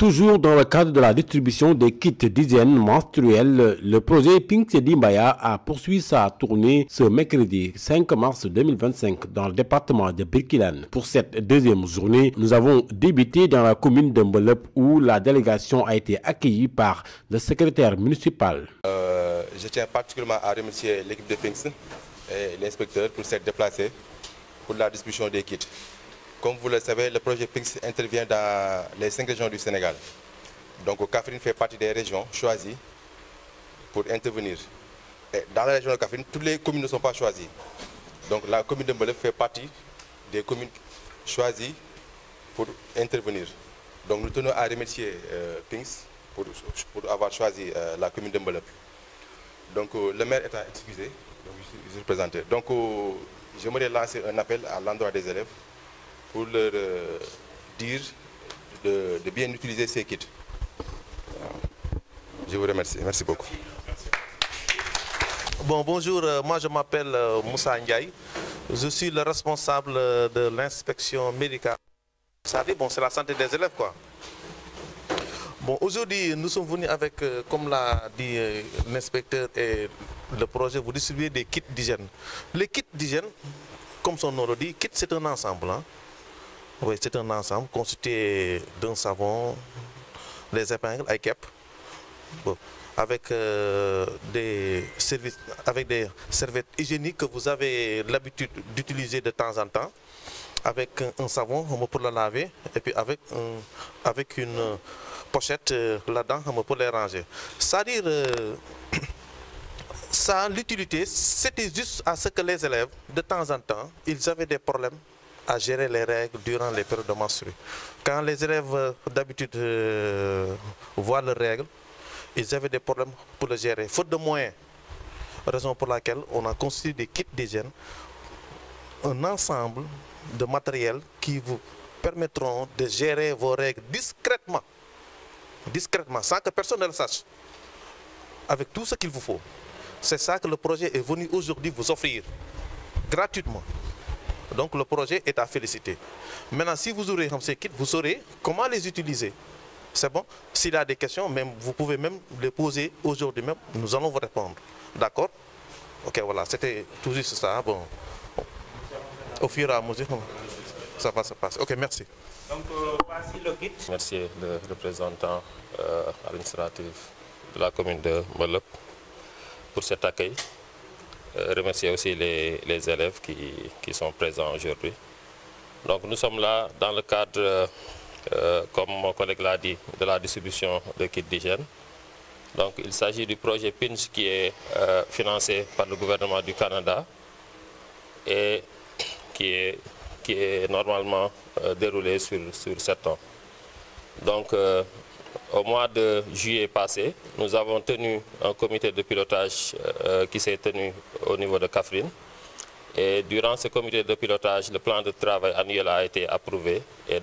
Toujours dans le cadre de la distribution des kits d'hygiène menstruelle, le projet Pink Sedimbaya a poursuivi sa tournée ce mercredi 5 mars 2025 dans le département de Birkelane. Pour cette deuxième journée, nous avons débuté dans la commune de Mbelep où la délégation a été accueillie par le secrétaire municipal. Je tiens particulièrement à remercier l'équipe de Pinks et l'inspecteur pour s'être déplacé pour la distribution des kits. Comme vous le savez, le projet Pinks intervient dans les 5 régions du Sénégal. Donc Kaffrine fait partie des régions choisies pour intervenir. Et dans la région de Kaffrine, toutes les communes ne sont pas choisies. Donc la commune de Mbelep fait partie des communes choisies pour intervenir. Donc nous tenons à remercier Pinks pour avoir choisi la commune de Mbelep. Donc le maire étant excusé, donc je suis présenté. Donc j'aimerais lancer un appel à l'endroit des élèves pour leur dire de bien utiliser ces kits. Je vous remercie. Merci beaucoup. Bon, bonjour, moi je m'appelle Moussa Ndiaye. Je suis le responsable de l'inspection médicale. Ça dit, bon, c'est la santé des élèves, quoi. Bon, aujourd'hui, nous sommes venus avec, comme l'a dit l'inspecteur et le projet, vous distribuer des kits d'hygiène. Les kits d'hygiène, comme son nom le dit, kit c'est un ensemble. Hein. Oui, c'est un ensemble constitué d'un savon, des épingles, IKEP, bon, avec des serviettes hygiéniques que vous avez l'habitude d'utiliser de temps en temps, avec un savon pour la laver, et puis avec une pochette là-dedans pour les ranger. C'est-à-dire, ça, l'utilité, c'était juste à ce que les élèves, de temps en temps, ils avaient des problèmes à gérer les règles durant les périodes de menstrues. Quand les élèves d'habitude voient leurs règles, ils avaient des problèmes pour le gérer, faute de moyens. Raison pour laquelle on a construit des kits d'hygiène, un ensemble de matériel qui vous permettront de gérer vos règles discrètement, sans que personne ne le sache, avec tout ce qu'il vous faut. C'est ça que le projet est venu aujourd'hui vous offrir, gratuitement. Donc le projet est à féliciter. Maintenant, si vous aurez ces kits, vous saurez comment les utiliser. C'est bon? S'il y a des questions, même, vous pouvez même les poser aujourd'hui même. Nous allons vous répondre. D'accord? Ok, voilà, c'était tout juste ça. Bon. Au fur et à mesure, ça va se passer. Ok, merci. Donc, voici le kit. Merci le représentant administratif de la commune de Mbelep pour cet accueil. Remercier aussi les élèves qui sont présents aujourd'hui. Donc nous sommes là dans le cadre, comme mon collègue l'a dit, de la distribution de kits d'hygiène. Donc il s'agit du projet PINCH qui est financé par le gouvernement du Canada et qui est normalement déroulé sur 7 ans. Donc au mois de juillet passé, nous avons tenu un comité de pilotage qui s'est tenu au niveau de Kaffrine. Et durant ce comité de pilotage, le plan de travail annuel a été approuvé. Et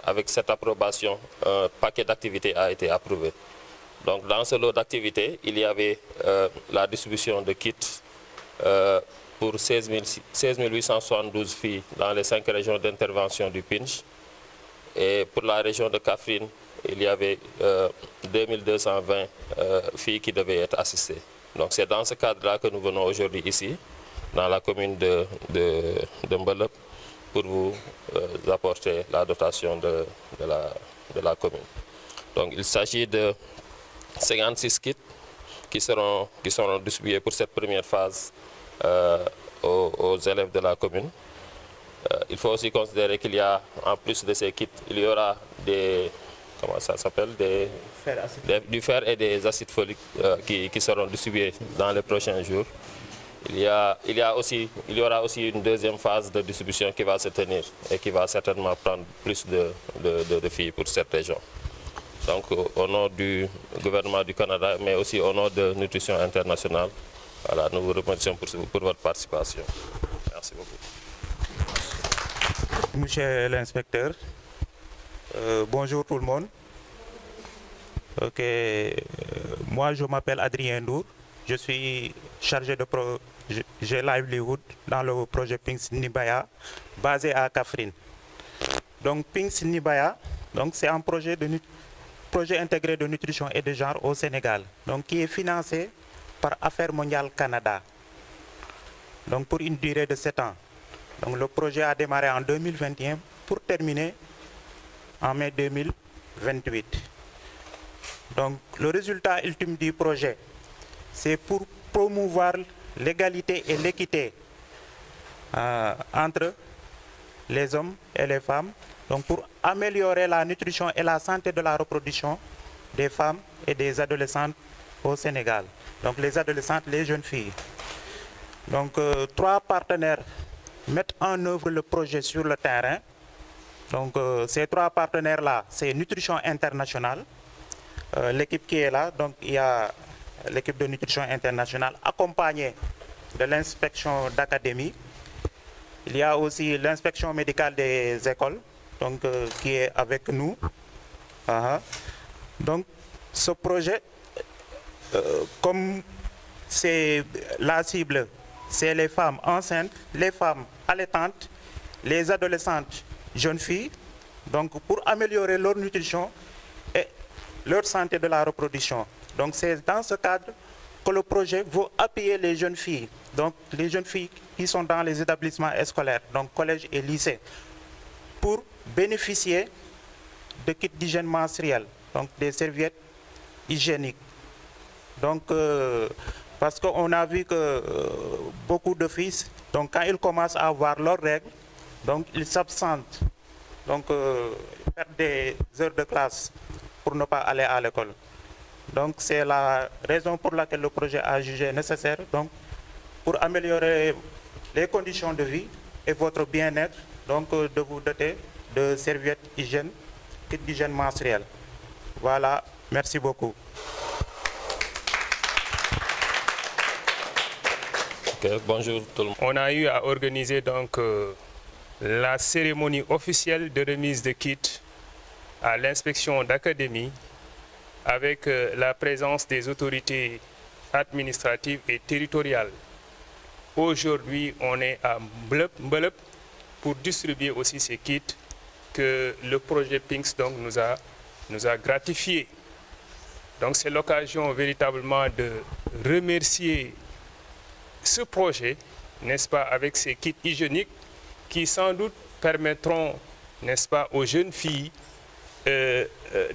avec cette approbation, un paquet d'activités a été approuvé. Donc dans ce lot d'activités, il y avait la distribution de kits pour 16 872 filles dans les 5 régions d'intervention du PINCH. Et pour la région de Kaffrine, il y avait 2220 filles qui devaient être assistées. Donc c'est dans ce cadre-là que nous venons aujourd'hui ici, dans la commune de Mbelep, pour vous apporter la dotation de la commune. Donc il s'agit de 56 kits qui seront distribués pour cette première phase aux élèves de la commune. Il faut aussi considérer qu'il y a, en plus de ces kits, il y aura des... Comment ça s'appelle, du fer et des acides foliques qui seront distribués dans les prochains jours. Il y aura aussi une deuxième phase de distribution qui va se tenir et qui va certainement prendre plus de filles pour cette région. Donc au nom du gouvernement du Canada, mais aussi au nom de Nutrition Internationale, voilà, nous vous remercions pour votre participation. Merci beaucoup. Monsieur l'inspecteur, bonjour tout le monde. Ok, moi je m'appelle Adrien Ndour, je suis chargé de projet Livelihood dans le projet Pink Sedimbaya basé à Kaffrine. Donc Pink Sedimbaya, Donc c'est un projet intégré de nutrition et de genre au Sénégal, donc qui est financé par Affaires mondiales Canada, donc pour une durée de 7 ans. Donc le projet a démarré en 2021 pour terminer en mai 2028. Donc le résultat ultime du projet, c'est pour promouvoir l'égalité et l'équité entre les hommes et les femmes, donc pour améliorer la nutrition et la santé de la reproduction des femmes et des adolescentes au Sénégal. Donc les adolescentes, les jeunes filles. Donc 3 partenaires mettent en œuvre le projet sur le terrain. Donc ces 3 partenaires-là, c'est Nutrition Internationale, l'équipe qui est là, donc il y a l'équipe de Nutrition Internationale accompagnée de l'inspection d'académie. Il y a aussi l'inspection médicale des écoles, donc qui est avec nous. Donc ce projet, comme c'est la cible, c'est les femmes enceintes, les femmes allaitantes, les adolescentes jeunes filles, donc pour améliorer leur nutrition et leur santé de la reproduction. Donc c'est dans ce cadre que le projet veut appuyer les jeunes filles, donc les jeunes filles qui sont dans les établissements scolaires, donc collèges et lycées, pour bénéficier de kits d'hygiène menstruelle, donc des serviettes hygiéniques. Donc, parce qu'on a vu que beaucoup de filles, donc quand ils commencent à avoir leurs règles, donc ils s'absentent, donc ils perdent des heures de classe pour ne pas aller à l'école. Donc c'est la raison pour laquelle le projet a jugé nécessaire, donc pour améliorer les conditions de vie et votre bien-être, donc de vous doter de serviettes hygiène, kits d'hygiène menstruelle. Voilà, merci beaucoup. Okay, bonjour tout le monde. On a eu à organiser donc la cérémonie officielle de remise de kits à l'inspection d'académie avec la présence des autorités administratives et territoriales. Aujourd'hui, on est à Mbelep pour distribuer aussi ces kits que le projet PINKS donc, nous a gratifiés. Donc c'est l'occasion véritablement de remercier ce projet, n'est-ce pas, avec ces kits hygiéniques qui sans doute permettront, n'est-ce pas, aux jeunes filles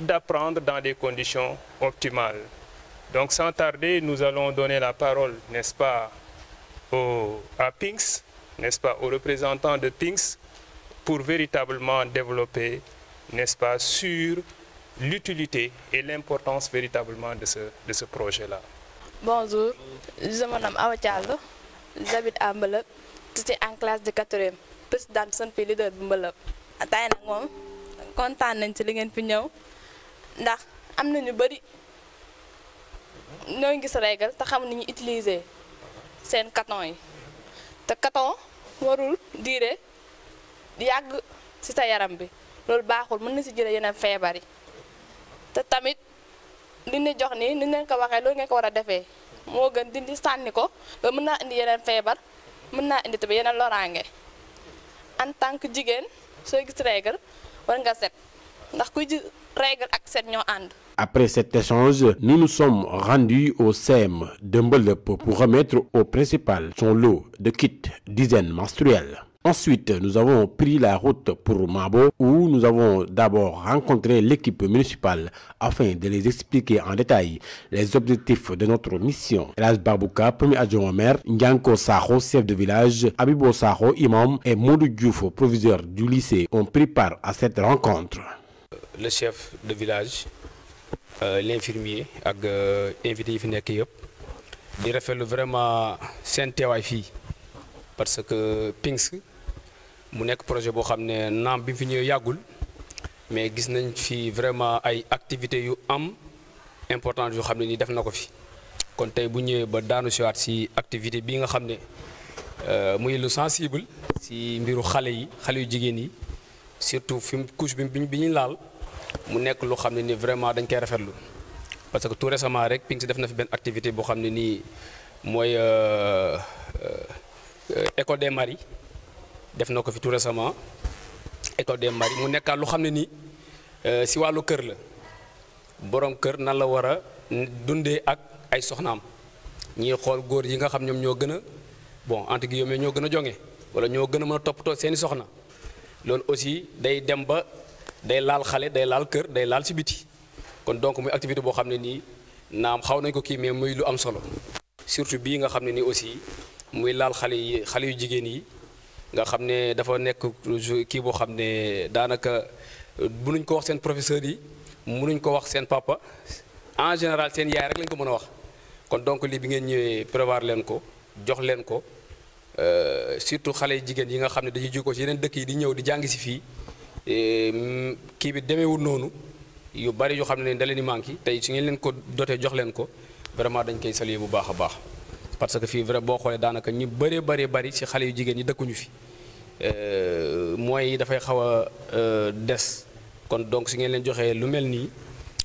d'apprendre dans des conditions optimales. Donc sans tarder, nous allons donner la parole, n'est-ce pas, à PINKS, n'est-ce pas, aux représentants de PINKS pour véritablement développer, n'est-ce pas, sur l'utilité et l'importance véritablement de ce projet-là. Bonjour, je m'appelle Awa Diallo, j'habite à Mbelep, j'étais en classe de 4e, présidente de pays leader de Mbelep. Tey nag moom kontaan nañ ci li ngeen fi ñëw ndax am na ñu bari ñoo ngi gis règle te xam ni ñu utiliser seen carton yi te carton warul diire yàgg ci sa yaram bi loolu baaxul mën na ci jëlee yeneen feebar yi te tamit li ñu jox nii ni leen ko waxee loolu ngeen ko war a defee moo gën dindi sànni ko ba mën naa indi yeneen feebar mën naa indi tamit yeneen loraange en tant que jigéen soo gis règle war nga set ndax kuy gis règle ak set ñoo ànd. Après cet échange, nous nous sommes rendus au CEM de Mbelep pour remettre au principal son lot de kits d'hygiène menstruelle. Ensuite, nous avons pris la route pour Mabo où nous avons d'abord rencontré l'équipe municipale afin de les expliquer en détail les objectifs de notre mission. Elhadj Babouka, premier adjoint au maire, Ndianko Sakho, chef de village, Abibo Sakho, imam et Modou Diouf, proviseur du lycée, ont pris part à cette rencontre. Le chef de village, l'infirmier ak invité yi fi nekk yëpp di rafetlu vraiment seen teewaay fii parce que PINKS mu nekk projet boo xam ne naam bi fi ñëwee yàggul mais gis nañ fi vraiment ay activités yu am importantes yoo xam ne ni def na ko fi kon tey bu ñëwee ba daanu siwaat si activité bi nga xam ne muy lu sensible si mbiru xale yu jigéen yi surtout fi mu couche bi ñu laal mu nekk lu xam ne ni vraiment dañ koy rafetlu parce que tout récemment rek PINKS def na fi benn activité boo xam ne nii mooy école des maris def na ko fi tout récemment école des maris mu nekkaat lu xam ne nii si wàllu kër la borom kër nan la war a dundee ak ay soxnaam ñiy xool góor yi nga xam ñoom ñoo gën a bon entre guillemets ñoo gën a jonge wala ñoo gën a mën a toppatoo seeni soxna loolu aussi day dem ba day laal xale day laal kër day laal si biti kon donc muy activité boo xam ne nii naam xaw nañ ko kii mais muy lu am solo surtout bii nga xam ne nii aussi muy laal xale yu jigéen yi nga xam ne dafa nekk kii boo xam ne daanaka mënuñ ko wax seen professeurs yi mënuñ ko wax seen papa en général seen yaay rek lañ ko mën a wax kon donc lii bi ngeen ñëwee prévoir leen ko jox leen ko surtout xale yu jigéen yi nga xam ne dañuy jóge ko ci yeneen dëkk yi di ñëw di jàng si fii kii bi demeewul noonu yu bari yoo xam ne da leen di manqué tey su ngeen leen ko dotee jox leen ko vraiment dañ koy saluer bu baax a baax parce que fii vrai boo xoolee daanaka ñu bari ci xale yu jigéen ñi dëkkuñu fi mooy dafay xaw a des kon donc su ngeen leen joxee lu mel nii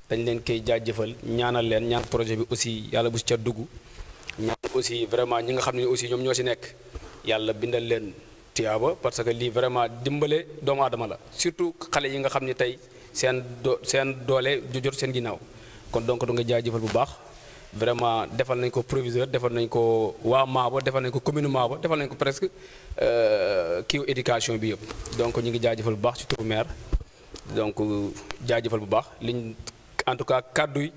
dañ leen koy jaajëfal ñaanal leen ñaan projet bi aussi yàlla bu si ca dugg ñaan aussi vraiment ñi nga xam ne aussi ñoom ñoo ci nekk yàlla bindal leen tiyaaba parce que lii vraiment dimbale doomu aadama la surtout xale yi nga xam ne tey seen doole ju jot seen ginnaaw kon donc du nga jaajëfal bu baax vraiment defal nañ ko proviseur defal nañ ko waa Maabo defal nañ ko commune Maabo defal nañ ko presque kiiw éducation bi yëpp donc ñu ngi jaajëfal bu baax ci turu maire donc jaajëfal bu baax liñ en tout cas kàddu yi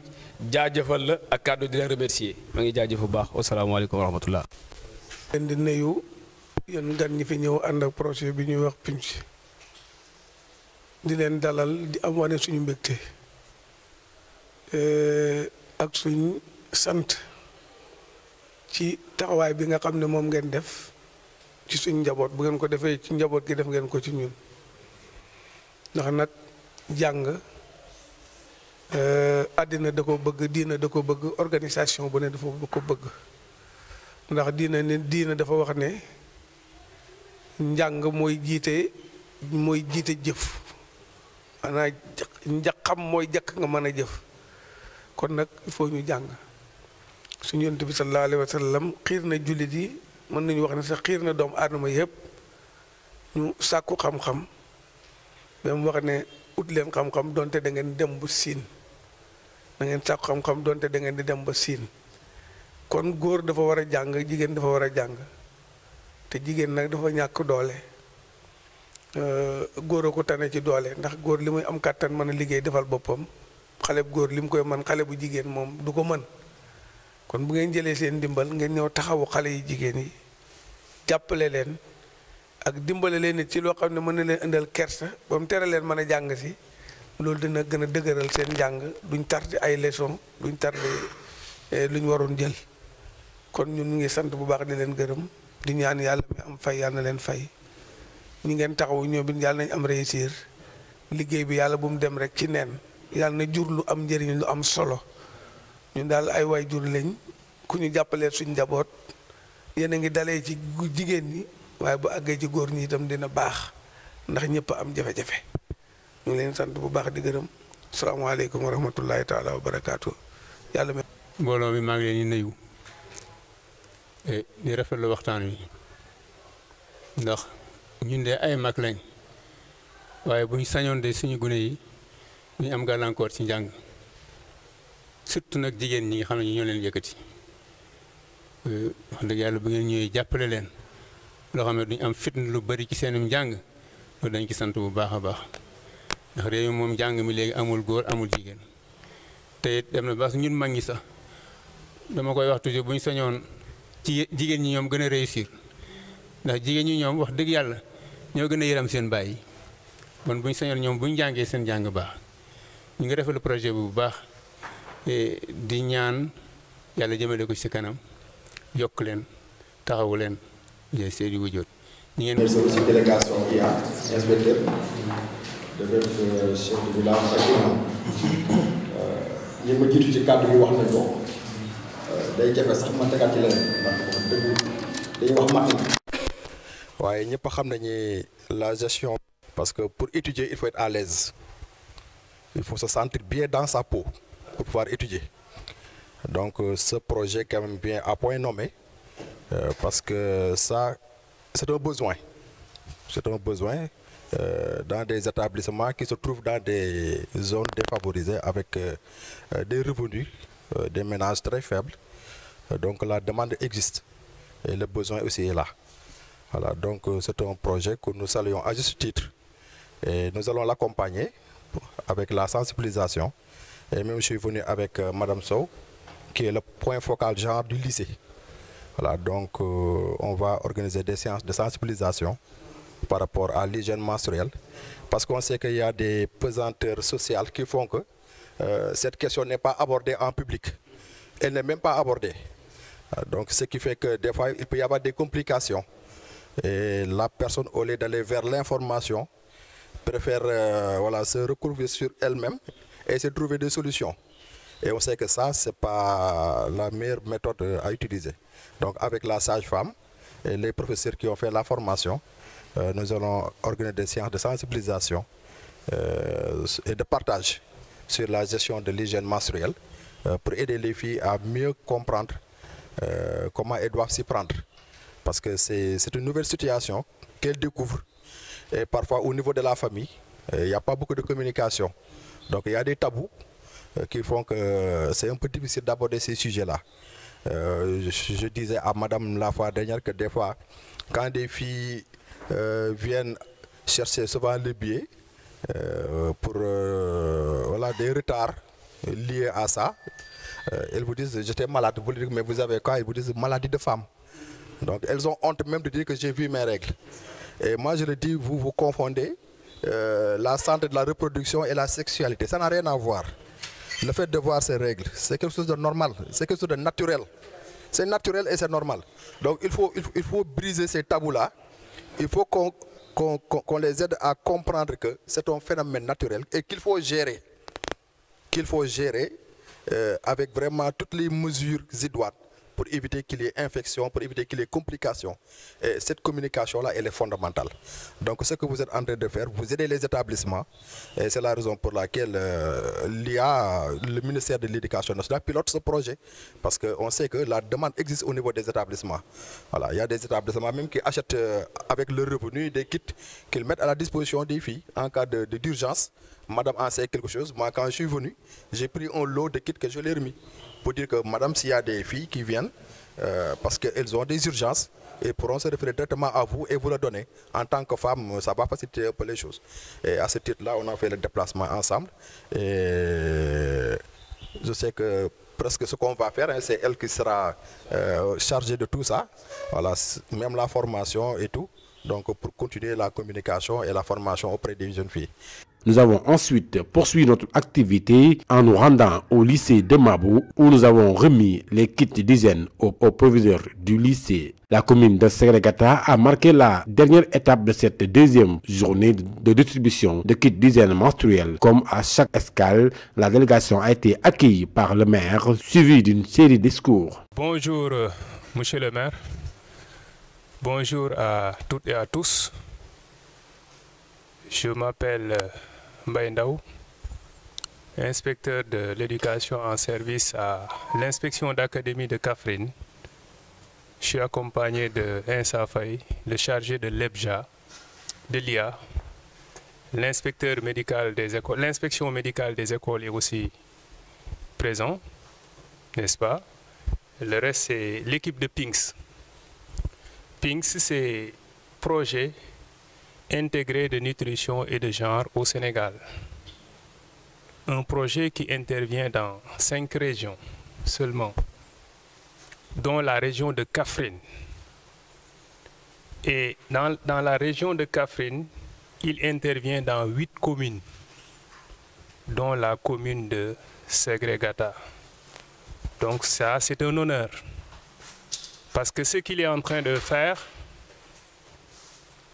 jaajëfal la ak kàddu di leen remercier ma ngi jaajëfal bu baax wasalaamaaleykum wa rahmatullah leen di nuyu yéen gan ñi fi ñëw ànd ak projet bi ñuy wax PINC di leen dalal di am wane suñu mbégte ak suñu sant ci taxawaay bi nga xam ne moom ngeen def ci suñu njaboot bu ngeen ko defee ci njaboot gi def ngeen ko ci ñun ndax nag jàng àddina da ko bëgg diina da ko bëgg organisation bu ne dafa ko bëgg ndax diina dafa wax ne njàng mooy jiite jëf maanaam xam mooy jàkk nga mën a jëf kon nag il faut ñu jàng suñu yonent bi sallallahu alayhi wa sallam xiir na jullit yi mën nañu wax ne sax xiir na doomu aadama yëpp ñu sàkku xam-xam ba mu wax ne ut leen xam-xam donte da ngeen dem ba siin da ngeen sàkku xam-xam donte da ngeen di dem ba siin kon góor dafa war a jàng jigéen dafa war a jàng te jigéen nag dafa ñàkk doole góor a ko tane ci doole ndax góor li muy am kàttan mën a liggéey defal boppam xale bu góor li mu koy mën xale bu jigéen moom du ko mën kon bu ngeen jëlee seen ndimbal ngeen ñëw taxawu xale yi jigéen yi jàppale leen ak dimbale leen nit ci loo xam ne mën na leen indal kersa ba mu tere leen mën a jàng si loolu dina gën a dëgëral seen njàng duñ tardé ay leçon duñ tardé lu ñu waroon jël kon ñun ñu ngi sant bu baax di leen gërëm di ñaan yàlla mi am fay yàlla na leen fay ñi ngeen taxawu ñoom it yàlla nañ am réussir liggéey bi yàlla bu mu dem rek ci neen yàlla na jur lu am njëriñ lu am solo ñun daal ay waay jur lañ ku ñu jàppalee suñ njaboot yéen a ngi dalee ci jigéen ñi waaye bu àggee ci góor ñi itam dina baax ndax ñëpp am jafe-jafe ñu ngi leen sant bu baax di gërëm salaamaaleykum wa rahmatullahi taala wa barakaatu yàlla mi mbooloo mi maa ngi leen di nuyu di rafetlu waxtaan wi ndax ñun de ay mag lañ waaye bu ñu sañoon de suñu gune yi ñu am gàllankoor ci njàng surtout nag jigéen ñi nga xam ne ñoo leen yëkkati wax dëgg yàlla bu ngeen ñëwee jàppale leen loo xam ne duñu am fitna lu bari ci seenum njàng loolu dañ ci sant bu baax a baax ndax réew mi moom njàng mi léegi amul góor amul jigéen te it dem na ba ñun mag ñi sax dama koy wax toujours bu ñu sañoon ci jigéen ñi ñoom gën a réussir ndax jigéen ñi ñoom wax dëgg yàlla ñoo gën a yëram seen baay yi bon bu ñu sañoon ñoom bu ñu jàngee seen jàng baax ñu ngi rafetlu projet bi bu baax di ñaan yàlla jëmale ko ci kanam yokk leen taxawu leen jël seedi wujjoot ñi ngeen merci aussi délégation bi inspecteur de même chef de village ak imam ñi ma jiitu ci kàddu yi wax nañ ko day jafe sax ma tegaat ci leneen ndax wax dëgg dañuy wax mat na waaye ñëpp xam nañu la gestion parce que pour étudier il faut être à l'aise il faut se sentir bien dans sa peau pour pouvoir étudier donc ce projet quand même bien à point nommé parce que ça c'est un besoin dans des établissements qui se trouvent dans des zones défavorisées avec des revenus, des ménages très faibles. Donc la demande existe et le besoin aussi est là. Voilà, donc c'est un projet que nous saluons à juste titre et nous allons l'accompagner avec la sensibilisation. Et même je suis venu avec Madame Sow, qui est le point focal genre du lycée. Voilà, donc on va organiser des séances de sensibilisation par rapport à l'hygiène menstruelle, parce qu'on sait qu'il y a des pesanteurs sociales qui font que cette question n'est pas abordée en public. Elle n'est même pas abordée. Donc ce qui fait que des fois il peut y avoir des complications. Et la personne, au lieu d'aller vers l'information, préfère voilà, se recouvrir sur elle-même et essayer de trouver des solutions. Et on sait que ça, ce n'est pas la meilleure méthode à utiliser. Donc avec la sage-femme et les professeurs qui ont fait la formation, nous allons organiser des séances de sensibilisation et de partage sur la gestion de l'hygiène menstruelle pour aider les filles à mieux comprendre comment elles doivent s'y prendre. Parce que c'est une nouvelle situation qu'elles découvrent. Et parfois au niveau de la famille, il n'y a pas beaucoup de communication. Donc il y a des tabous qui font que c'est un peu difficile d'aborder ces sujets-là. Je disais à Madame la fois dernière que des fois, quand des filles viennent chercher souvent le billet pour voilà, des retards liés à ça, elles vous disent j'étais malade, vous dites mais vous avez quoi? Ils vous disent maladie de femme. Donc elles ont honte même de dire que j'ai vu mes règles. Et moi je le dis, vous confondez la santé de la reproduction et la sexualité. Ça n'a rien à voir. Le fait de voir ces règles, c'est quelque chose de normal, c'est quelque chose de naturel. C'est naturel et c'est normal. Donc il faut briser ces tabous-là. Il faut qu'on les aide à comprendre que c'est un phénomène naturel et qu'il faut gérer. Avec vraiment toutes les mesures idoines pour éviter qu'il y ait infection, pour éviter qu'il y ait complications. Et cette communication-là, elle est fondamentale. Donc ce que vous êtes en train de faire, vous aidez les établissements. Et c'est la raison pour laquelle le ministère de l'Éducation nationale pilote ce projet. Parce qu'on sait que la demande existe au niveau des établissements. Voilà, il y a des établissements même qui achètent avec le revenu des kits qu'ils mettent à la disposition des filles en cas d'urgence. Madame en sait quelque chose. Moi, quand je suis venu, j'ai pris un lot de kits que je l'ai remis. Pour dire que madame, s'il y a des filles qui viennent, parce qu'elles ont des urgences, elles pourront se référer directement à vous et vous le donner. En tant que femme, ça va faciliter un peu les choses. Et à ce titre-là, on a fait le déplacement ensemble. Et je sais que presque ce qu'on va faire, c'est elle qui sera chargée de tout ça. Voilà, même la formation et tout. Donc pour continuer la communication et la formation auprès des jeunes filles. Nous avons ensuite poursuivi notre activité en nous rendant au lycée de Mabou où nous avons remis les kits d'hygiène aux proviseurs du lycée. La commune de Ségrégata a marqué la dernière étape de cette deuxième journée de distribution de kits d'hygiène menstruelle. Comme à chaque escale, la délégation a été accueillie par le maire, suivie d'une série de discours. Bonjour, monsieur le maire. Bonjour à toutes et à tous. Je m'appelle Mbaye Ndaw, inspecteur de l'éducation en service à l'inspection d'académie de Kaffrine. Je suis accompagné de Insa Faye, le chargé de l'EBJA, de l'IA, l'inspecteur médical des écoles. L'inspection médicale des écoles est aussi présent, n'est-ce pas? Le reste, c'est l'équipe de PINCS. PINCS, c'est projet intégré de nutrition et de genre au Sénégal. Un projet qui intervient dans 5 régions seulement, dont la région de Kaffrine. Et dans la région de Kaffrine, il intervient dans 8 communes, dont la commune de Ségrégata. Donc ça, c'est un honneur. Parce que ce qu'il est en train de faire,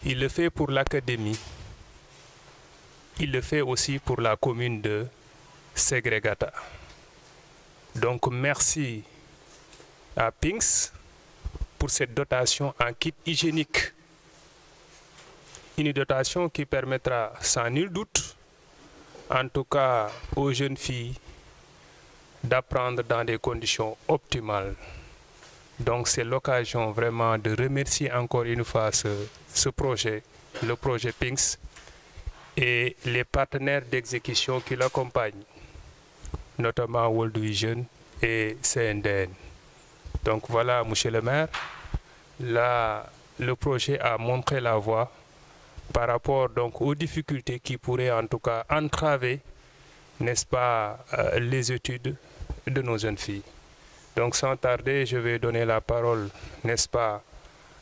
il le fait pour l'académie. Il le fait aussi pour la commune de Ségrégata. Donc merci à PINCS pour cette dotation en kit hygiénique. Une dotation qui permettra sans nul doute, en tout cas aux jeunes filles, d'apprendre dans des conditions optimales. Donc c'est l'occasion vraiment de remercier encore une fois ce projet, le projet PINCS, et les partenaires d'exécution qui l'accompagnent, notamment World Vision et CNDN. Donc voilà, monsieur le maire, là, le projet a montré la voie par rapport donc aux difficultés qui pourraient en tout cas entraver, n'est-ce pas, les études de nos jeunes filles. Donc sans tarder, je vais donner la parole, n'est-ce pas,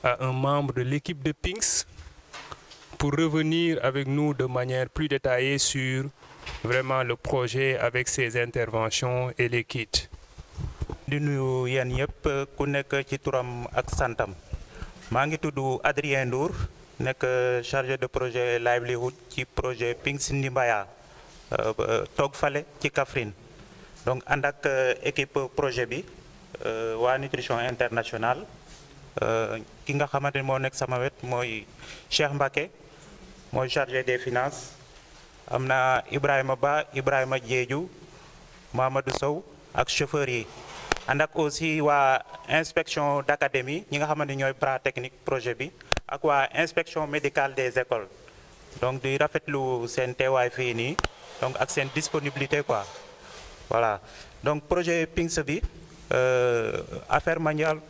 à un membre de l'équipe de PINKS pour revenir avec nous de manière plus détaillée sur vraiment le projet avec ses interventions et les kits. di nuyu yéen ñëpp ku nekk ci turam ak santam maa ngi tudd Adrien Ndour nekk chargé de projet livelihood ci projet PINKS Ndimbaya toog fale ci Kaffrine donc ànd ak équipe projet bi waa nutrition internationale ki nga xamante ni moo nekk sama wet mooy Cheikh Mbacké mooy chargé des finances am na Ibrahima Ba Ibrahima Diédiou Mamadou Sow ak chauffeur yi ànd ak aussi waa inspection d'académie ñi nga xamante ni ñooy bras technique projet bi ak waa inspection médicale des écoles donc di rafetlu seen teewaay fii nii donc ak seen disponibilité quoi voilà donc projet PINKS bi affaire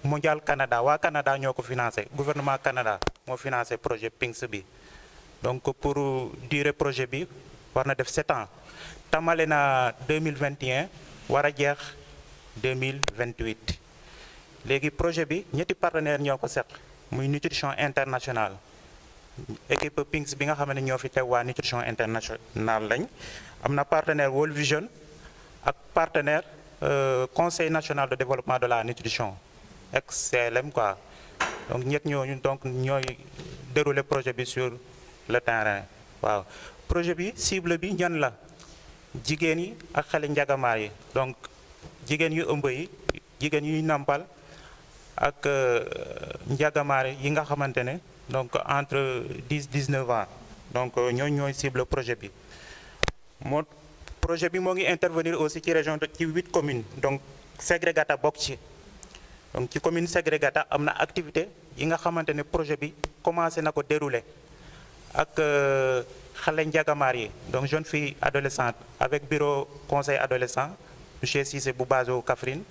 mondiale Canada waa Canada ñoo ko financé gouvernement Canada moo financé projet PINKS bi donc pour durée projet bi war na def 7 ans tamale na 2021 war a jeex 2028 léegi projet bi ñetti partenaire ñoo ko seq muy nutrition internationale équipe PINKS bi nga xam ne ñoo fi teew waa nutrition internationale lañ am na partenaire World Vision ak partenaire conseil national de développement de la nutrition XCLM quoi donc ñett ñooñu donc ñooy dérouler projet bi sur le terrain waaw projet bi cible bi ñan la jigéen yi ak xale njagamaar yi donc jigéen yu ëmb yi jigéen yuy nampal ak njagamaar yi nga xamante ne donc entre 10-19 ans donc ñooñu ñooy cible projet bi projet bi moo ngi intervenir aussi ci région de ci 8 communes donc Ségrégata bokk ci donc ci commune Ségrégata am na activité yi nga xamante ne projet bi commencé na ko dérouler ak xale njagamaar yi donc jeune fille adolescente avec bureau conseil adolescent monsieur Cissé bu Bazo Kaffrine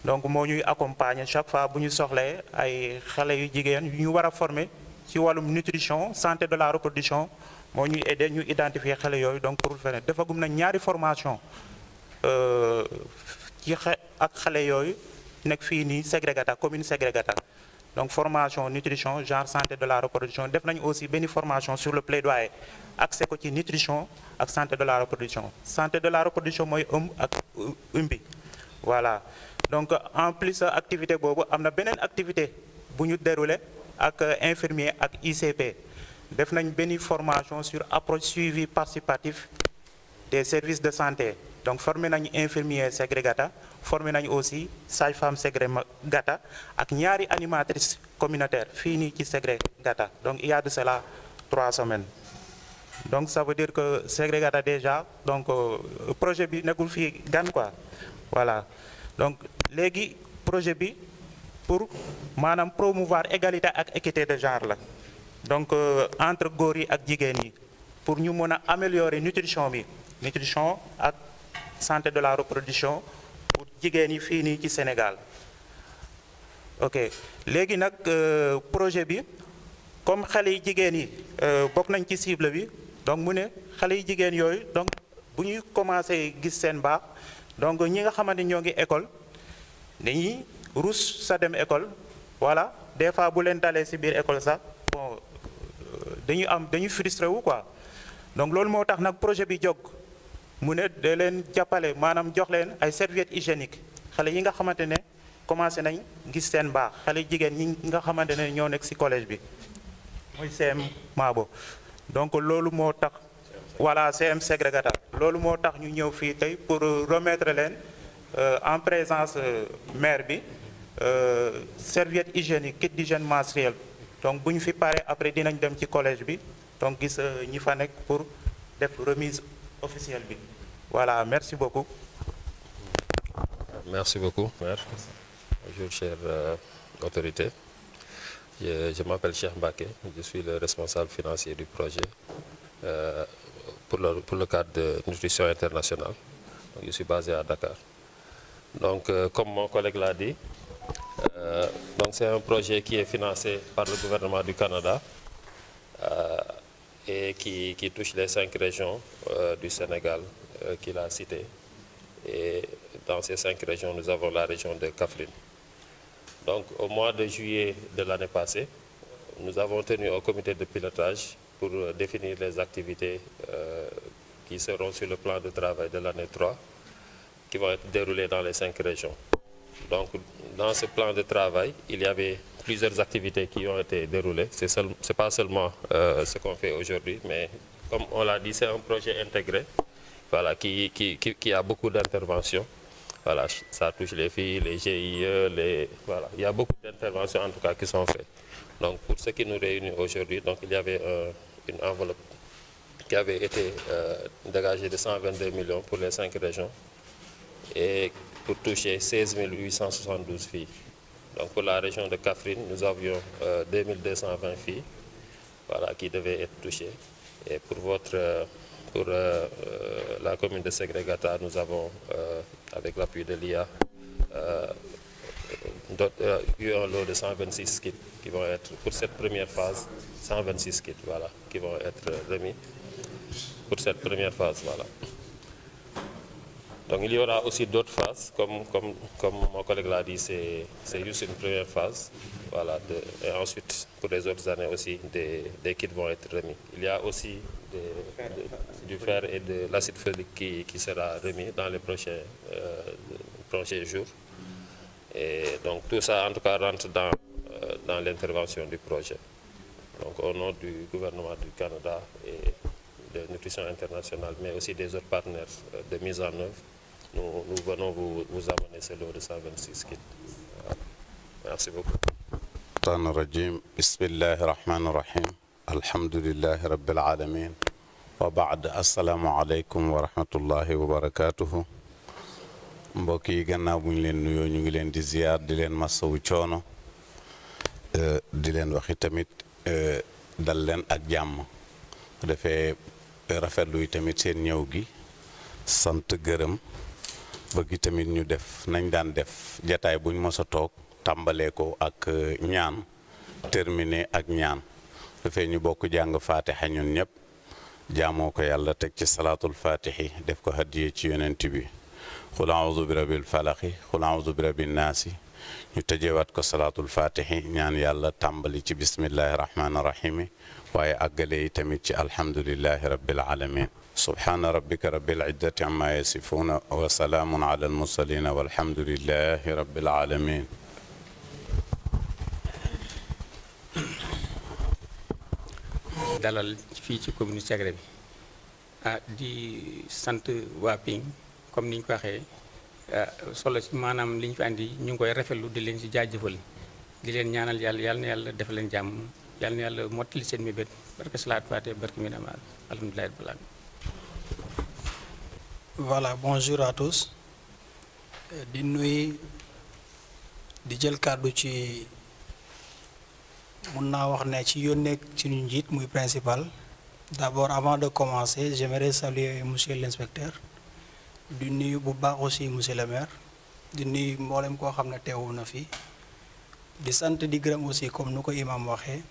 donc moo ñuy accompagner chaque fois bu ñu soxlee ay xale yu jigéen yu ñu war a former ci wàllum nutrition santé de la reproduction moo ñuy aider ñu identifier xale yooyu donc pour faire defagum na ñaari formation ci ak xale yooyu nekk fii nii Ségrégata commune Ségrégata donc formation nutrition genre santé de la reproduction def nañu aussi benn formation sur le plaidoyer accès ko ci nutrition ak santé de la reproduction mooy ëmb ak ëmbi voilà donc en plus activité boobu am na beneen activité bu ñu déroulé ak infirmier ak ICP def nañ benn formation sur approche suivi participatif des services de santé donc formé nañu infirmier Ségrégata formé nañu aussi sage-femme Ségrégata ak ñaari animatrice communautaire fii nii ci Ségrégata donc il y a de cela 3 semaines donc ça veut dire que Ségrégata déjà donc projet bi nekkul fii gan quoi voilà donc léegi projet bi pour maanaam promouvoir égalité ak équité de genre la donc entre góor yi ak jigéen yi pour ñu mën a améliorer nutrition bi nutrition ak santé de la reproduction pour jigéen yi fii nii ci Sénégal ok léegi nag projet bi comme xale yi jigéen yi bokk nañ ci cible bi donc mu ne xale yi jigéen yooyu donc bu ñuy commencé gis seen baax donc ñi nga xamante ñoo ngi école dañuy rus sa dem école voilà des fois bu leen dalee ci biir école sax bon dañuy frustré wu quoi donc loolu moo tax nag projet bi jóg mu ne da leen jàppale maanaam jox leen ay serviettes hygiéniques xale yi nga xamante ne commencé nañ gis seen baax xale jigéen ñi nga xamante ne ñoo nekk ci collège bi muy CM Mabo donc loolu moo tax voilà CM Ségrégata loolu moo tax ñu ñëw fii tey pour remettre leen en présence maire bi serviette hygiénique kit d'hygiène menstruelle donc bu ñu fi paree après dinañ dem ci collège bi donc gis ñi fa nekk pour def remise officielle bi voilà merci beaucoup. Merci beaucoup maire. Bonjour chère autorité. Je m'appelle Cheikh Mbacké, je suis le responsable financier du projet pour le cadre de nutrition internationale. Donc, je suis basé à Dakar. Donc, comme mon collègue l'a dit, donc c'est un projet qui est financé par le gouvernement du Canada et qui touche les 5 régions du Sénégal qu'il a citées. Et dans ces 5 régions, nous avons la région de Kaffrine. Donc, au mois de juillet de l'année passée, nous avons tenu un comité de pilotage pour définir les activités qui seront sur le plan de travail de l'année 3, qui vont être déroulées dans les 5 régions. Donc, dans ce plan de travail, il y avait plusieurs activités qui ont été déroulées. Ce n'est pas seulement ce qu'on fait aujourd'hui, mais comme on l'a dit, c'est un projet intégré, voilà, qui a beaucoup d'interventions. Voilà, ça touche les filles, les GIE, voilà. Il y a beaucoup d'interventions en tout cas qui sont faites. Donc pour ce qui nous réunit aujourd'hui, donc il y avait une enveloppe qui avait été dégagée de 122 millions pour les 5 régions et pour toucher 16 872 filles. Donc pour la région de Kaffrine, nous avions 2220 filles, voilà, qui devaient être touchées. Et pour la commune de Ségrégata, nous avons, avec l'appui de l'IA, eu un lot de 126 kits qui vont être, pour cette première phase, 126 kits, voilà, qui vont être remis pour cette première phase, voilà. Donc il y aura aussi d'autres phases, comme mon collègue l'a dit, c'est juste une première phase, voilà, et ensuite, pour les autres années aussi, des kits vont être remis. Il y a aussi du fer et de l'acide folique qui sera remis dans les prochains jours. Et donc tout ça, en tout cas, rentre dans l'intervention du projet. Donc au nom du gouvernement du Canada et de Nutrition Internationale, mais aussi des autres partenaires de mise en œuvre, nous venons vous amener ce lot de 126 kits. Merci beaucoup. Bismillahi rahmani rahim. Alhamdulillahi rabbil alamin. Wa ba'd, assalamu alaikum wa rahmatullahi wa barakatuhu. Mbokk yi gannaaw bu ñu leen nuyoo ñu ngi leen di ziar di leen masawu coono di leen waxi tamit dal leen ak jàmm defee rafetlu tamit seen ñëw gi sant gërëm bëgg tamit ñu def nañ daan def jataay buñ mos a toog tàmbalee ko ak ñaan terminé ak ñaan defee ñu bokk jàng Fatiha ñun ñëpp jaamoo ko yàlla teg ci salaatul Fatihi def ko hadiye ci yonent bi qul a'udhu bi rabbil falaqi qul a'udhu bi rabbin naasi ñu tëjewaat ko salaatul Fatihi ñaan yàlla tàmbali ci bismillahi rahmaani rahim waaye àggale yi tamit ci alhamdulillahi rabbil alamin subhaana rabbika rabbil izzati amma yasifuuna wa salaamun ala al mursalina walhamdulillahi rabbil alamin dalal fii ci commune Ségré bi di sant waa Ping comme ni ñu ko waxee solo ci maanaam li ñu fi andi ñu ngi koy rafetlu di leen ci jaajëfal di leen ñaanal yàlla na yàlla def leen jàmm yàlla na yàlla mottali seen mébét barke salaat faate barke mi nama alhamdulilah rabbil alamin. Voilà, bonjour à tous. Di nuyu di jël kàddu ci mun naa wax ne ci yónnee ci ñu njiit muy principal. D'abord, avant de commencer, j'aimerais saluer monsieur l'inspecteur. Di nuyu bu baax aussi monsieur le maire. Di nuyu mboolem koo xam ne teewu na fi. Di sant di gërëm aussi comme nu ko imam waxee.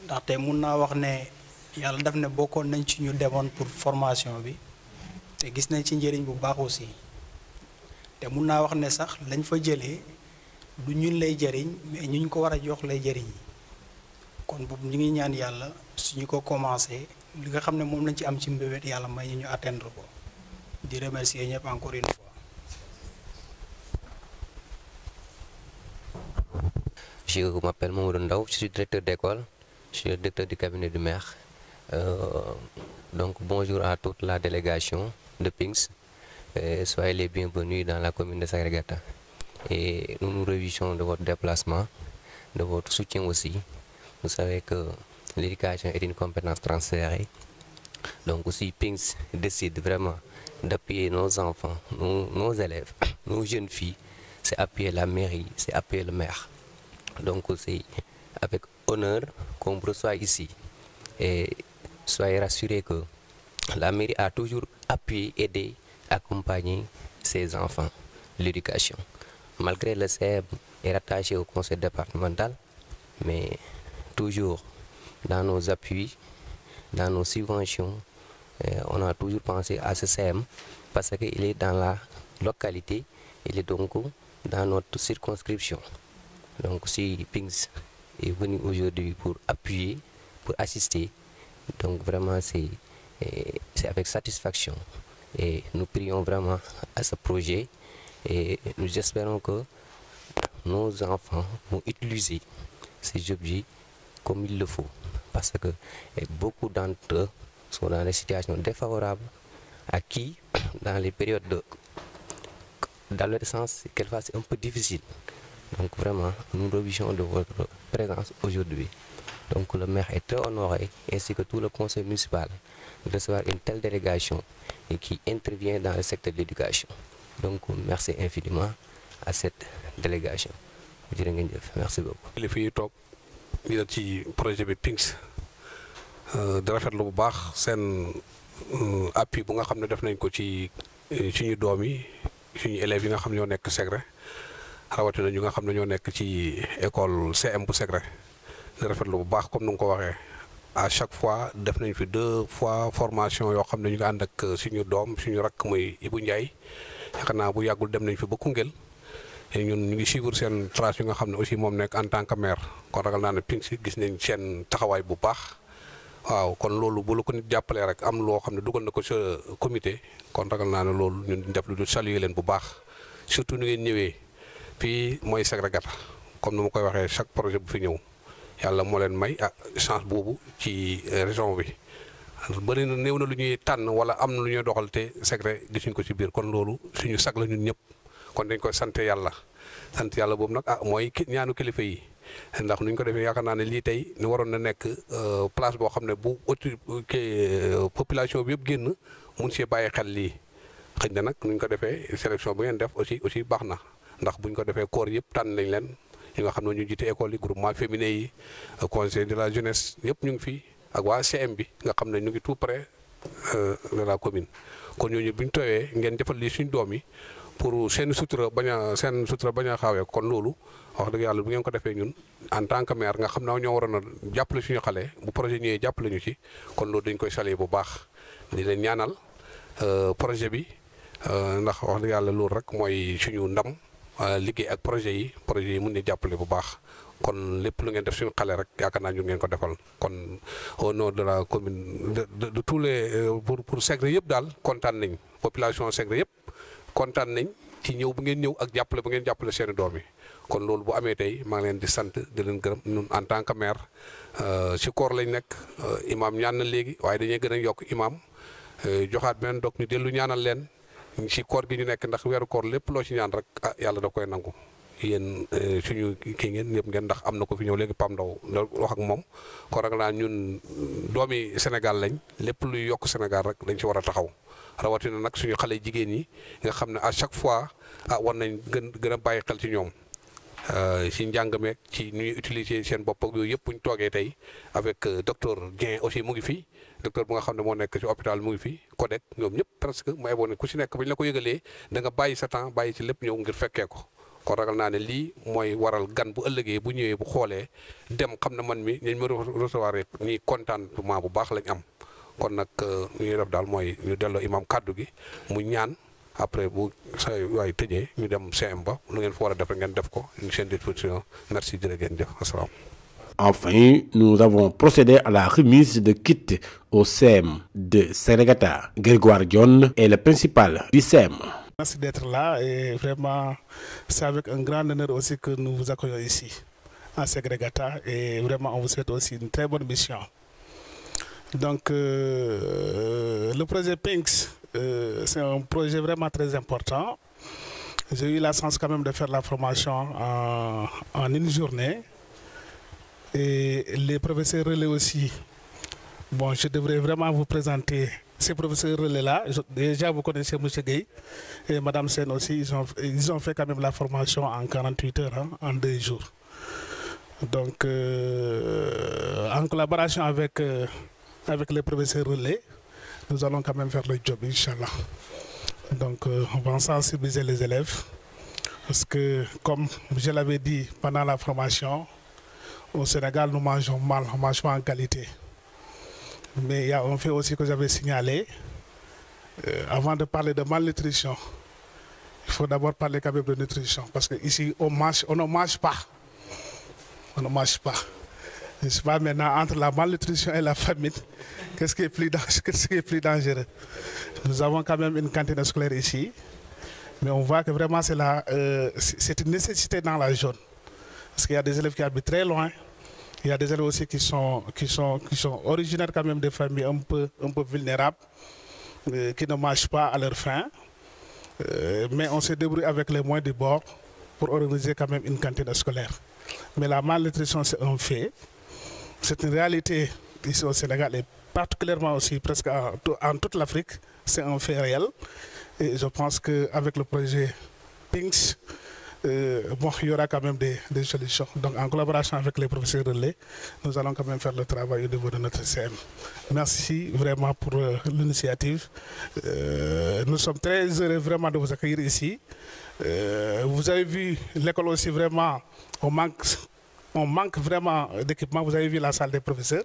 Ndaxte mun naa wax ne yàlla daf ne bokkoon nañ ci ñu demoon pour formation bi. Te gis nañ ci njëriñ bu baax aussi. Te mun naa wax ne sax lañ fa jëlee du ñun lay jëriñ mais ñu ko war a jox lay jëriñ. Kon bu ñu ngi ñaan yàlla suñu ko commencé li nga xam ne moom lañ ci am ci mbébét yàlla may ñu atteindre ko di remercier ñëpp encore une fois. Je m'appelle Mamadou Ndaw, je suis directeur d'école, je suis le directeur du cabinet du maire. Donc bonjour à toute la délégation de PINGS, soyez les bienvenus dans la commune de Ségrégata. Et nous nous réjouissons de votre déplacement, de votre soutien aussi. Vous savez que l'éducation est une compétence transférée. Donc aussi PINGS décide vraiment d'appuyer nos enfants, nos élèves, nos jeunes filles. C'est appuyer la mairie, c'est appuyer le maire. Donc c'est avec honneur qu'on reçoit ici. Et soyez rassurés que la mairie a toujours appuyé, aidé, accompagné ses enfants, l'éducation. Malgré le CEM est rattaché au conseil départemental, mais toujours dans nos appuis, dans nos subventions, on a toujours pensé à ce CEM parce qu'il est dans la localité, il est donc dans notre circonscription. Donc si PINGS est venu aujourd'hui pour appuyer, pour assister, donc vraiment c'est avec satisfaction. Et nous prions vraiment à ce projet et nous espérons que nos enfants vont utiliser ces objets comme il le faut. Parce que beaucoup d'entre eux sont dans des situations défavorables à qui, dans les périodes d'adolescence, quelquefois c'est un peu difficile. Donc vraiment, nous nous réjouissons de votre présence aujourd'hui. Donc le maire est très honoré, ainsi que tout le conseil municipal, de recevoir une telle délégation et qui intervient dans le secteur de l'éducation. Donc merci infiniment à cette délégation. Merci beaucoup. li fi toog ñu ne ci projet bi PINGS di rafetlu bu baax seen appui bu nga xam ne def nañ ko ci suñu doom yi suñu élèves yi nga xam ne ñoo nekk Segré rawatina ñu nga xam ne ñoo nekk ci école CM bu Segré di rafetlu bu baax comme ni nga ko waxee à chaque fois def nañ fi 2 fois formation yoo xam ne ñu ngi ànd ak suñu doom suñu rakk muy Ibou Ndiaye yaakaar naa bu yàggul dem nañ fi ba Koungheul ñun ñu ngi suivre seen trace yi nga xam ne aussi moom nekk en tant que maire kon ragal naa ne PINGS gis nañ seen taxawaay bu baax waaw kon loolu bu la ko nit jàppalee rek am loo xam ne dugal na ko sa comité kon ragal naa ne loolu ñun def lu dul saluer leen bu baax surtout ni ngeen ñëwee fii mooy Segré Gata comme ni ma koy waxee chaque projet bu fi ñëw yàlla moo leen may chance boobu ci région bi bëri na néew na lu ñuy tànn wala am na lu ñuy doxal te Segré gisuñ ko ci biir kon loolu suñu sag la ñun ñëpp kon dañ koy sant yàlla boobu nag mooy ñaanu kilifa yi ndax nuñ ko defee yaakaar naa ne lii tey ni waroon na nekk place boo xam ne bu population bi yëpp génn mun see bàyyi xel lii xëy na nag nuñ ko defee sélection bu ngeen def aussi baax na ndax buñ ko defee corps yëpp tànn nañ leen ñi nga xam ne ñu jiite école yi groupement féminin yi conseil de la jeunesse yëpp ñu ngi fi ak waa CM bi nga xam ne ñu ngi tout près de la commune kon ñooñu buñ tooyee ngeen defal lii suñ doom yi pour seen sutura bañ a xaawee kon loolu wax dëgg yàlla bu ngeen ko defee ñun en tant que maire nga xam ne ñoo waroon a jàppale suñu xale bu projet ñëwee jàppale ñu ci kon loolu dañ koy saluer bu baax di leen ñaanal projet bi ndax wax dëgg yàlla loolu rek mooy suñu ndam liggéey ak projet yi mun ne jàppale bu baax kon lépp lu ngeen def suñu xale rek yaakaar naa ñu ngeen ko defal kon au nom de la commune de tous les pour Segré yëpp daal kontaan nañ population Segré yëpp kontaan nañ ci ñëw bu ngeen ñëw ak jàppale bu ngeen jàppale seeni doom yi kon loolu bu amee tey maa ngi leen di sant di leen gërëm ñun en tant que maire ci koor lañ nekk imam ñaan na léegi waaye dañuy gën a yokk imam joxaat beneen dog ñu dellu ñaanal leen ci koor gi ñu nekk ndax weeru koor lépp loo ci ñaan rek yàlla da koy nangu yéen suñu kii ngeen ñëpp ngeen ndax am na ko fi ñëw léegi Pam Ndaw wax ak moom kon rek naa ñun doomi Sénégal lañ lépp luy yokk Sénégal rek dañ ci war a taxaw rawatina nag suñu xale jigéen yi nga xam ne à chaque fois war nañ gën a bàyyi xel ci ñoom ci njàng meek ci ñuy utiliser seen bopp ak yooyu yëpp bu ñu toogee tey avec docteur Dieng aussi mu ngi fi docteur bu nga xam ne moo nekk ci hôpital mu ngi fi Codec ñoom ñëpp presque mu eboon ku ci nekk ba ñu la ko yëgalee da nga bàyyi sa temps bàyyi ci lépp ñëw ngir fekkee ko kon ragal naa ne lii mooy waral gan bu ëllëgee bu ñëwee bu xoolee dem xam ne man mi ñañ ma recevoir ñi contentement bu baax lañ am kon nag ñu ñuy def daal mooy ñu delloo imam kàddu gi mu ñaan après bu sa waay tëjee ñu dem CM ba lu ngeen fa war a def ngeen def ko ñu seen disposition merci jërëjëf asalaam. Enfin, nous avons procédé à la remise de kits au CEM de Segré Gata. Grégoire Dione est le principal du CEM. Merci d'être là et vraiment c'est avec un grand honneur aussi que nous vous accueillons ici à Segré Gata et vraiment on vous souhaite aussi une très bonne mission. Donc le projet PINGS c'est un projet vraiment très important. J'ai eu la chance quand même de faire la formation en une journée et les professeurs relais aussi. Bon, je devrais vraiment vous présenter ces professeurs relais-là. Déjà, vous connaissez M. Gueye et Mme Sen aussi. Ils ont fait quand même la formation en 48 heures, hein, en 2 jours. Donc, en collaboration avec avec les professeurs relais, nous allons quand même faire le job, Inch'Allah. Donc, on va sensibiliser les élèves. Parce que, comme je l'avais dit pendant la formation, au Sénégal, nous mangeons mal, on ne mange pas en qualité. Mais il y a un fait aussi que j'avais signalé. Avant de parler de malnutrition, il faut d'abord parler quand même de nutrition. Parce qu'ici, on ne mange pas. On ne mange pas. Je ne sais pas maintenant, entre la malnutrition et la famine, qu'est-ce qui est plus dangereux? Nous avons quand même une cantine scolaire ici. Mais on voit que vraiment c'est une nécessité dans la zone. Parce qu'il y a des élèves qui habitent très loin. Il y a des élèves aussi qui sont originaires quand même des familles un peu vulnérables, qui ne mangent pas à leur faim. Mais on se débrouille avec les moyens du bord pour organiser quand même une cantine scolaire. Mais la malnutrition, c'est un fait. C'est une réalité ici au Sénégal et particulièrement aussi presque en toute l'Afrique. C'est un fait réel. Et je pense qu'avec le projet PINKS, il y aura quand même des solutions. Donc en collaboration avec les professeurs relais, nous allons quand même faire le travail au niveau de notre CM. Merci vraiment pour l'initiative. Nous sommes très heureux vraiment de vous accueillir ici. Vous avez vu l'école aussi vraiment, on manque vraiment d'équipement. Vous avez vu la salle des professeurs.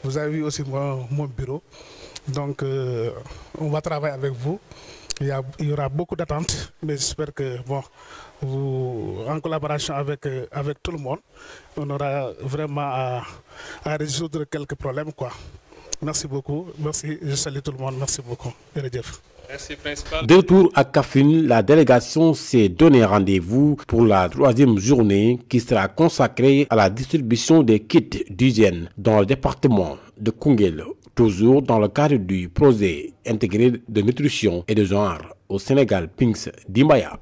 Vous avez vu aussi mon bureau. Donc on va travailler avec vous. Il y aura beaucoup d'attentes, mais j'espère que, en collaboration avec tout le monde, on aura vraiment à résoudre quelques problèmes, quoi. Merci beaucoup. Merci. Je salue tout le monde. Merci beaucoup. Merci, principal. De retour à Kaffrine, la délégation s'est donné rendez-vous pour la 3e journée qui sera consacrée à la distribution des kits d'hygiène dans le département de Koungheul, toujours dans le cadre du projet intégré de nutrition et de genre au Sénégal PINKS d'Imbaya.